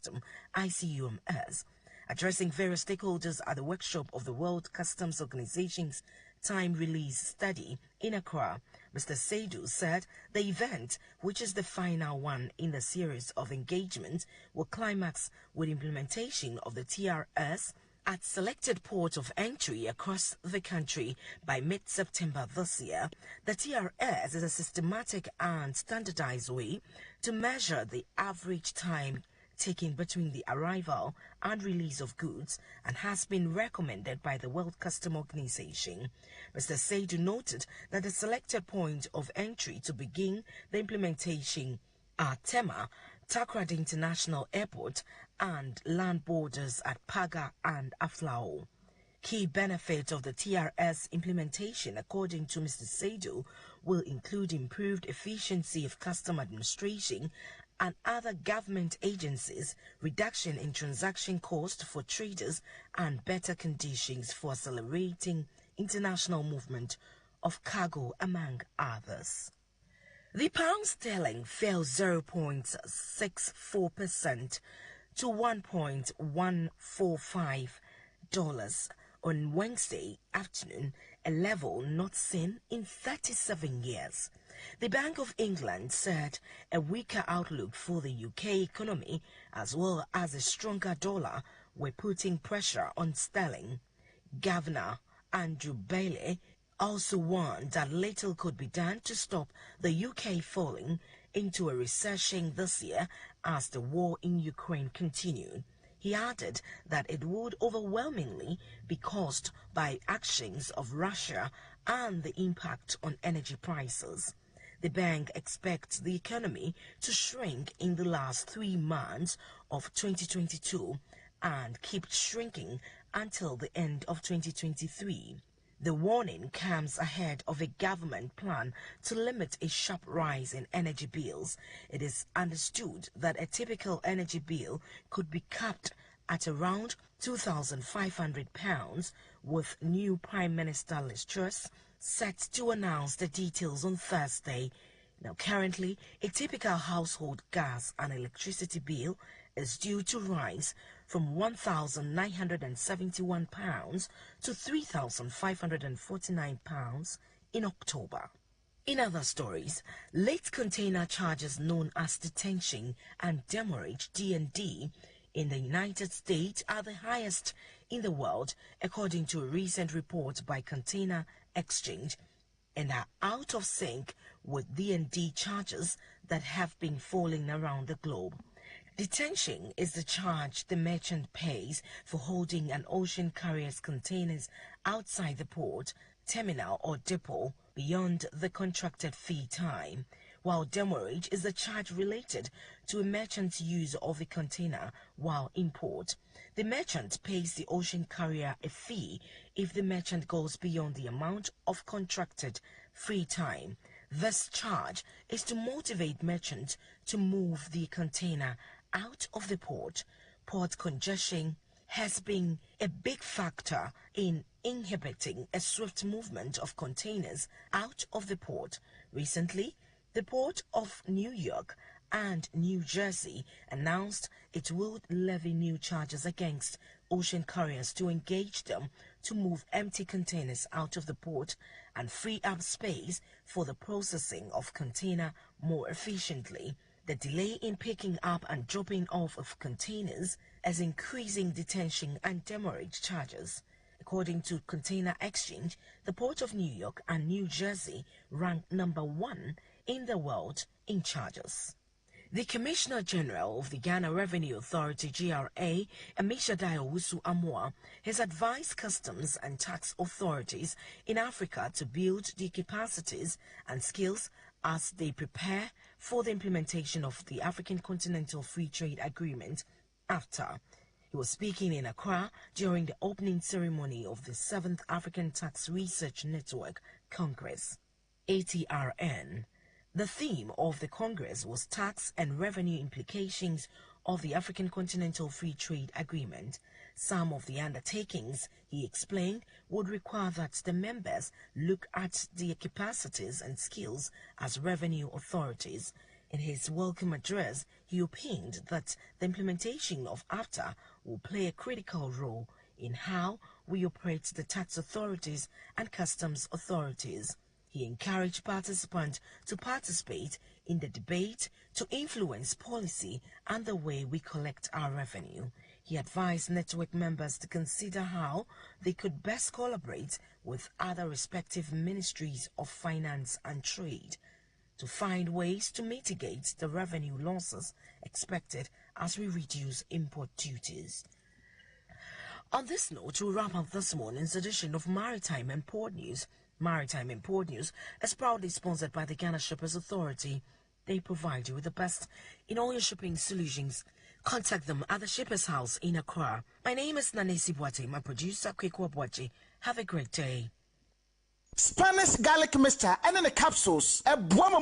System, ICUMS. Addressing various stakeholders at the workshop of the World Customs Organization's time release study in Accra, Mr. Seidu said the event, which is the final one in the series of engagements, will climax with implementation of the TRS at selected ports of entry across the country by mid-September this year. The TRS is a systematic and standardized way to measure the average time taken between the arrival and release of goods and has been recommended by the World Customs Organization. Mr. Seidu noted that the selected point of entry to begin the implementation are Tema, Takoradi International Airport and land borders at Paga and Aflao. Key benefits of the TRS implementation, according to Mr. Seidu, will include improved efficiency of custom administration and other government agencies, reduction in transaction costs for traders, and better conditions for accelerating international movement of cargo, among others. The pound sterling fell 0.64% to $1.145 on Wednesday afternoon, a level not seen in 37 years. The Bank of England said a weaker outlook for the UK economy as well as a stronger dollar were putting pressure on sterling. Governor Andrew Bailey also warned that little could be done to stop the UK falling into a recession this year as the war in Ukraine continued. He added that it would overwhelmingly be caused by actions of Russia and the impact on energy prices. The bank expects the economy to shrink in the last 3 months of 2022 and keep shrinking until the end of 2023. The warning comes ahead of a government plan to limit a sharp rise in energy bills. It is understood that a typical energy bill could be capped at around £2,500, with new Prime Minister Liz Truss set to announce the details on Thursday. Now, currently, a typical household gas and electricity bill is due to rise from £1,971 to £3,549 in October. In other stories, late container charges known as detention and demurrage (D&D) in the United States are the highest in the world, according to a recent report by Container Exchange, and are out of sync with D&D charges that have been falling around the globe. Detention is the charge the merchant pays for holding an ocean carrier's containers outside the port, terminal or depot beyond the contracted fee time, while demurrage is the charge related to a merchant's use of a container while in port. The merchant pays the ocean carrier a fee if the merchant goes beyond the amount of contracted free time. This charge is to motivate merchants to move the container out of the port. Port congestion has been a big factor in inhibiting a swift movement of containers out of the port. Recently, the Port of New York and New Jersey announced it would levy new charges against ocean carriers to engage them to move empty containers out of the port and free up space for the processing of container more efficiently. The delay in picking up and dropping off of containers is increasing detention and demurrage charges. According to Container Exchange, the Port of New York and New Jersey rank #1 in the world in charges. The Commissioner General of the Ghana Revenue Authority (GRA), Amishadai Owusu-Amoah, has advised customs and tax authorities in Africa to build the capacities and skills as they prepare for the implementation of the African Continental Free Trade Agreement (AfTA). He was speaking in Accra during the opening ceremony of the 7th African Tax Research Network Congress, ATRN. The theme of the Congress was tax and revenue implications of the African Continental Free Trade Agreement. Some of the undertakings, he explained, would require that the members look at their capacities and skills as revenue authorities. In his welcome address, he opined that the implementation of AFTA will play a critical role in how we operate the tax authorities and customs authorities. He encouraged participants to participate in the debate to influence policy and the way we collect our revenue. He advised network members to consider how they could best collaborate with other respective ministries of finance and trade to find ways to mitigate the revenue losses expected as we reduce import duties. On this note, we'll wrap up this morning's edition of Maritime and Port News. Maritime and Port News is proudly sponsored by the Ghana Shippers Authority. They provide you with the best in all your shipping solutions. Contact them at the Shippers House in Accra. My name is Nanesi Boateng, my producer Kwekwa Boache. Have a great day. Spanish garlic mixture and in the capsules. A boom